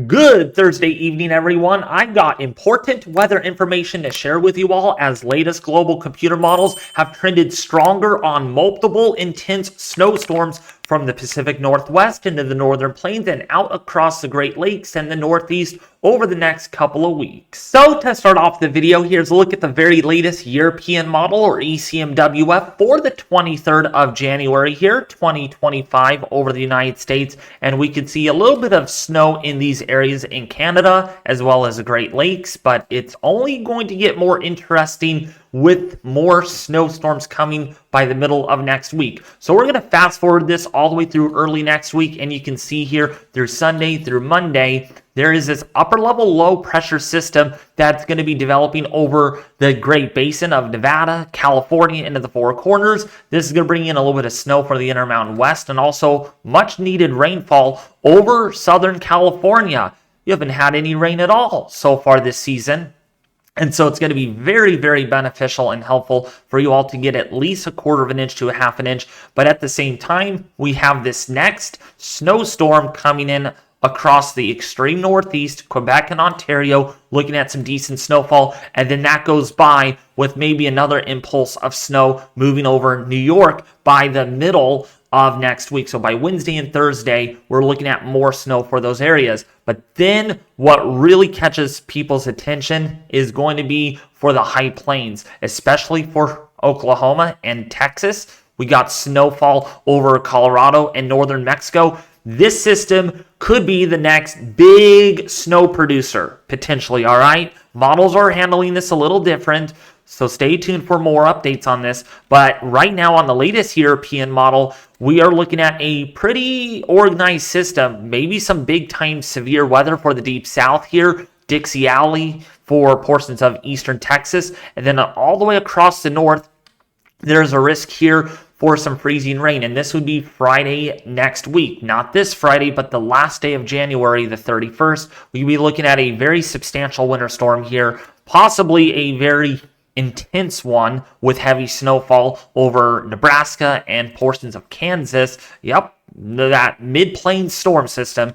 Good Thursday evening, everyone. I've got important weather information to share with you all as latest global computer models have trended stronger on multiple intense snowstorms from the Pacific Northwest into the northern plains and out across the Great Lakes and the Northeast over the next couple of weeks. So to start off the video, here's a look at the very latest European model or ECMWF for the 23rd of January here, 2025 over the United States. And we can see a little bit of snow in these areas in Canada as well as the Great Lakes, but it's only going to get more interesting with more snowstorms coming by the middle of next week. So we're going to fast forward this all the way through early next week, and you can see here through Sunday through Monday, there is this upper level low pressure system that's going to be developing over the Great Basin of Nevada, California, into the Four Corners. This is going to bring in a little bit of snow for the Intermountain West and also much needed rainfall over Southern California. You haven't had any rain at all so far this season. And so it's going to be very, very beneficial and helpful for you all to get at least a quarter of an inch to a half an inch. But at the same time, we have this next snowstorm coming in across the extreme northeast, Quebec and Ontario, looking at some decent snowfall. And then that goes by with maybe another impulse of snow moving over New York by the middle of next week. So by Wednesday and Thursday, we're looking at more snow for those areas. But then what really catches people's attention is going to be for the high plains, especially for Oklahoma and Texas. We got snowfall over Colorado and northern Mexico. This system could be the next big snow producer, potentially, all right? Models are handling this a little different, so stay tuned for more updates on this. But right now on the latest European model, we are looking at a pretty organized system, maybe some big time severe weather for the deep south here, Dixie Alley for portions of eastern Texas, and then all the way across the north, there's a risk here for some freezing rain, and this would be Friday next week. Not this Friday, but the last day of January, the 31st. We'll be looking at a very substantial winter storm here, possibly a very intense one with heavy snowfall over Nebraska and portions of Kansas. Yep, that mid-plains storm system.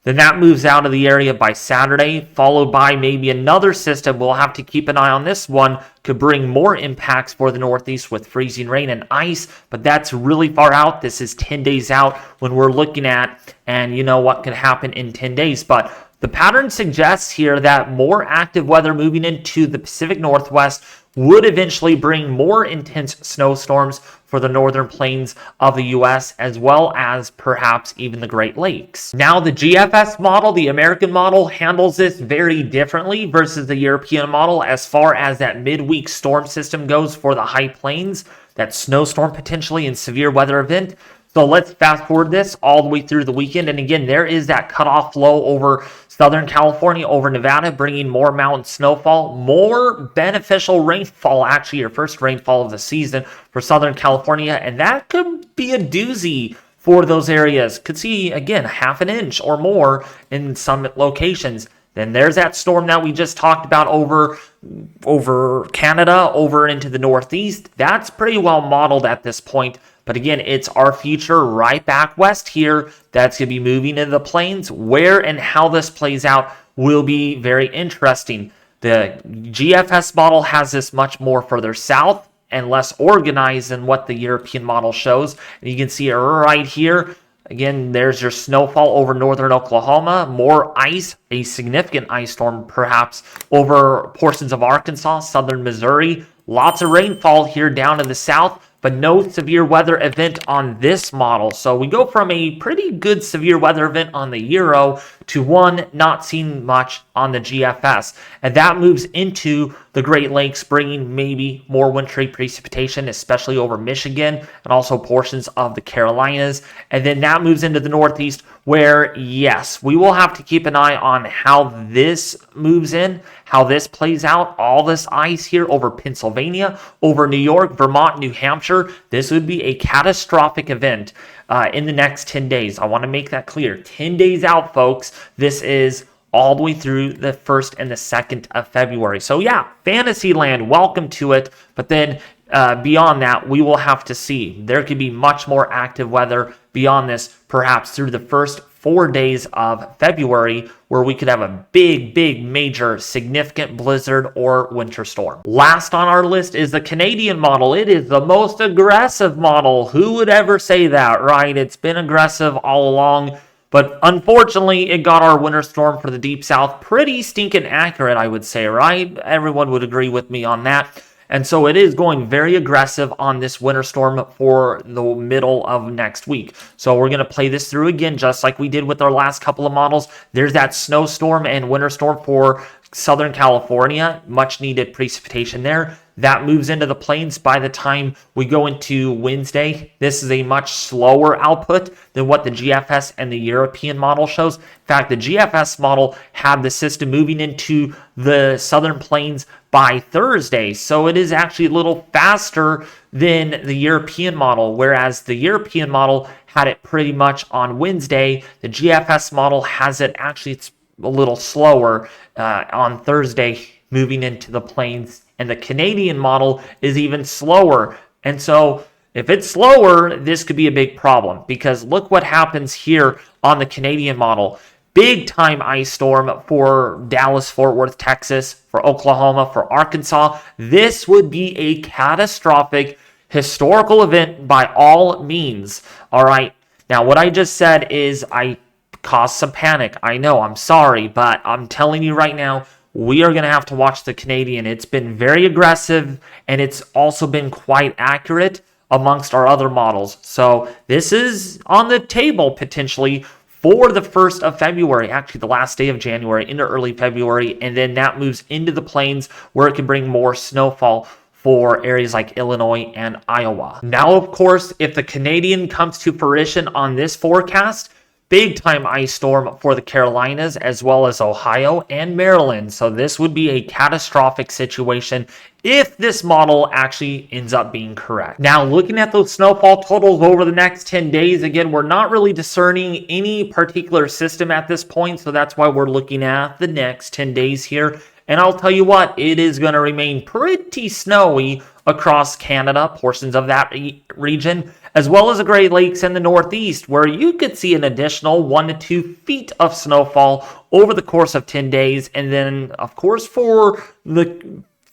Then that moves out of the area by Saturday, followed by maybe another system. We'll have to keep an eye on this one. Could bring more impacts for the Northeast with freezing rain and ice, but that's really far out. This is 10 days out when we're looking at, and you know what could happen in 10 days. But the pattern suggests here that more active weather moving into the Pacific Northwest would eventually bring more intense snowstorms for the northern plains of the U.S. as well as perhaps even the Great Lakes. Now, the GFS model, the American model, handles this very differently versus the European model as far as that midweek storm system goes for the high plains, that snowstorm potentially and severe weather event. So let's fast forward this all the way through the weekend. And again, there is that cutoff low over Southern California, over Nevada, bringing more mountain snowfall, more beneficial rainfall, actually your first rainfall of the season for Southern California. And that could be a doozy for those areas. Could see, again, half an inch or more in some locations. Then there's that storm that we just talked about over Canada, over into the Northeast. That's pretty well modeled at this point. But again, it's our future right back west here that's going to be moving into the plains. Where and how this plays out will be very interesting. The GFS model has this much more further south and less organized than what the European model shows. And you can see it right here. Again, there's your snowfall over northern Oklahoma, more ice, a significant ice storm perhaps over portions of Arkansas, southern Missouri. Lots of rainfall here down in the south, but no severe weather event on this model. So we go from a pretty good severe weather event on the Euro to one not seen much on the GFS. And that moves into the Great Lakes, bringing maybe more wintry precipitation, especially over Michigan and also portions of the Carolinas. And then that moves into the Northeast where, yes, we will have to keep an eye on how this moves in, how this plays out. All this ice here over Pennsylvania, over New York, Vermont, New Hampshire. This would be a catastrophic event in the next 10 days. I want to make that clear. 10 days out, folks. This is all the way through the 1st and the 2nd of February. So yeah, Fantasyland, welcome to it. But then beyond that, we will have to see. There could be much more active weather beyond this, perhaps through the 1st, 4 days of February where we could have a big, major, significant blizzard or winter storm. Last on our list is the Canadian model. It is the most aggressive model. Who would ever say that, right? It's been aggressive all along. But unfortunately, it got our winter storm for the Deep South pretty stinking accurate, I would say, right? Everyone would agree with me on that. And so it is going very aggressive on this winter storm for the middle of next week. So we're going to play this through again, just like we did with our last couple of models. There's that snowstorm and winter storm for Southern California. Much needed precipitation there. That moves into the plains by the time we go into Wednesday. This is a much slower output than what the GFS and the European model shows. In fact, the GFS model had the system moving into the southern plains by Thursday. So it is actually a little faster than the European model, whereas the European model had it pretty much on Wednesday. The GFS model has it actually, it's a little slower on Thursday, moving into the plains. And the Canadian model is even slower. And so if it's slower, this could be a big problem, because look what happens here on the Canadian model. Big time ice storm for Dallas, Fort Worth, Texas, for Oklahoma, for Arkansas. This would be a catastrophic historical event by all means. All right. Now, what I just said is I caused some panic. I know, I'm sorry, but I'm telling you right now, we are going to have to watch the Canadian. It's been very aggressive, and it's also been quite accurate amongst our other models. So this is on the table potentially for the 1st of February, actually the last day of January into early February, and then that moves into the plains where it can bring more snowfall for areas like Illinois and Iowa. Now, of course, if the Canadian comes to fruition on this forecast, big time ice storm for the Carolinas as well as Ohio and Maryland. So this would be a catastrophic situation if this model actually ends up being correct. Now, looking at those snowfall totals over the next 10 days, again, we're not really discerning any particular system at this point. So that's why we're looking at the next 10 days here. And I'll tell you what, it is going to remain pretty snowy across Canada, portions of that region, as well as the Great Lakes and the Northeast, where you could see an additional 1 to 2 feet of snowfall over the course of 10 days. And then, of course, for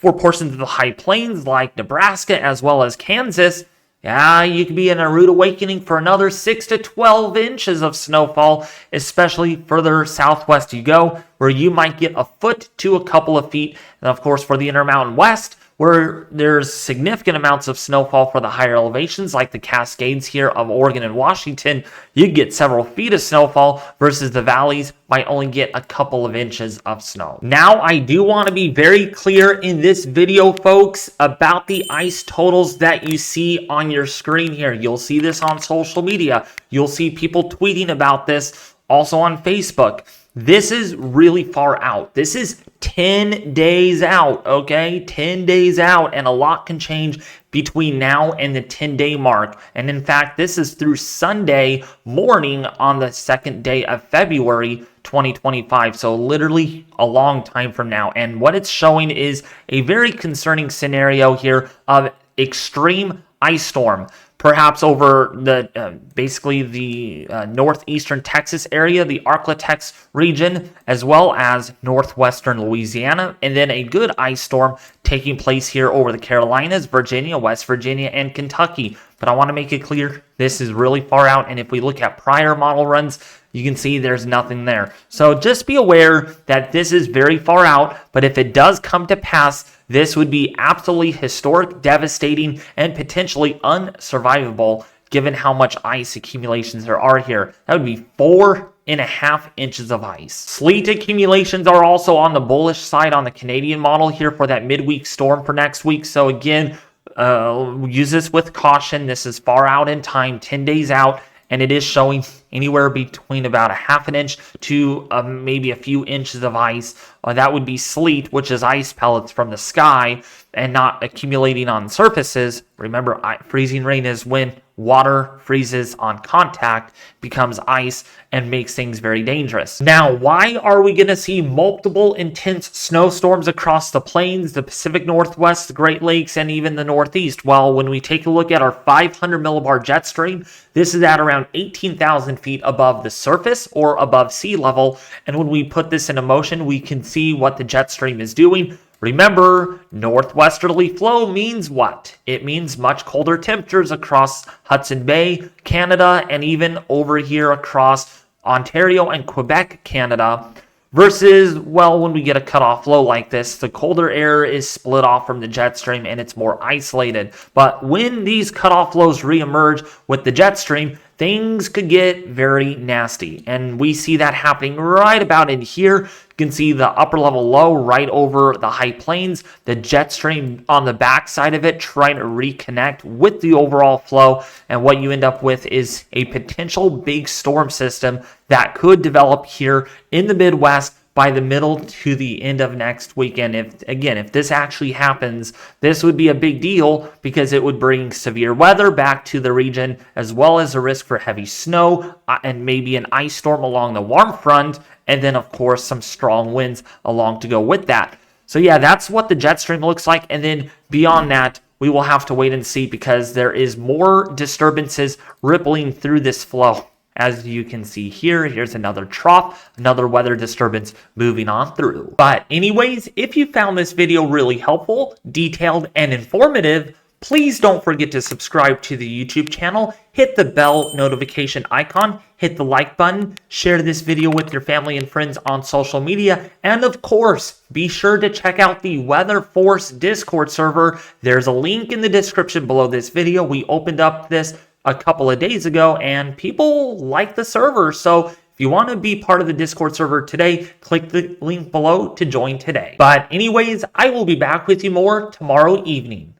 portions of the high plains like Nebraska as well as Kansas, you could be in a rude awakening for another 6 to 12 inches of snowfall, especially further southwest you go, where you might get a foot to a couple of feet. And of course, for the Intermountain West, where there's significant amounts of snowfall for the higher elevations, like the Cascades here of Oregon and Washington, you get several feet of snowfall versus the valleys might only get a couple of inches of snow. Now, I do want to be very clear in this video, folks, about the ice totals that you see on your screen here. You'll see this on social media. You'll see people tweeting about this also on Facebook. This is really far out. This is 10 days out, okay? 10 days out, and a lot can change between now and the 10-day mark. And in fact, this is through Sunday morning on the 2nd day of February 2025. So literally a long time from now. And what it's showing is a very concerning scenario here of extreme ice storm. Perhaps over the basically the northeastern Texas area, the Arklatex region, as well as northwestern Louisiana, and then a good ice storm taking place here over the Carolinas, Virginia, West Virginia, and Kentucky. But I want to make it clear, this is really far out, and if we look at prior model runs, you can see there's nothing there. So just be aware that this is very far out, but if it does come to pass, this would be absolutely historic, devastating, and potentially unsurvivable given how much ice accumulations there are here. That would be 4.5 inches of ice. Sleet accumulations are also on the bullish side on the Canadian model here for that midweek storm for next week. So again, use this with caution. This is far out in time, 10 days out, and it is showing anywhere between about 1/2 inch to maybe a few inches of ice. That would be sleet, which is ice pellets from the sky. and not accumulating on surfaces. Remember, freezing rain is when water freezes on contact, becomes ice, and makes things very dangerous. Now, why are we going to see multiple intense snowstorms across the plains, the Pacific Northwest, the Great Lakes, and even the Northeast? Well, when we take a look at our 500 millibar jet stream, this is at around 18,000 feet above the surface or above sea level. And when we put this into motion, we can see what the jet stream is doing. Remember, northwesterly flow means what? It means much colder temperatures across Hudson Bay, Canada, and even over here across Ontario and Quebec, Canada. Versus, well, when we get a cutoff flow like this, the colder air is split off from the jet stream and it's more isolated. But when these cutoff flows reemerge with the jet stream, things could get very nasty. And we see that happening right about in here. You can see the upper level low right over the high plains, the jet stream on the back side of it trying to reconnect with the overall flow. And what you end up with is a potential big storm system that could develop here in the Midwest by the middle to the end of next weekend. If this actually happens, this would be a big deal because it would bring severe weather back to the region, as well as a risk for heavy snow and maybe an ice storm along the warm front, and then of course some strong winds along to go with that. So yeah, that's what the jet stream looks like. And then beyond that, we will have to wait and see because there is more disturbances rippling through this flow. As you can see here, here's another trough, another weather disturbance moving on through. But anyways, if you found this video really helpful, detailed, and informative, please don't forget to subscribe to the YouTube channel, hit the bell notification icon, hit the like button, share this video with your family and friends on social media, and of course, be sure to check out the Weather Force Discord server. There's a link in the description below this video. We opened up this a couple of days ago and people like the server. So if you want to be part of the Discord server today, click the link below to join today. But anyways, I will be back with you more tomorrow evening.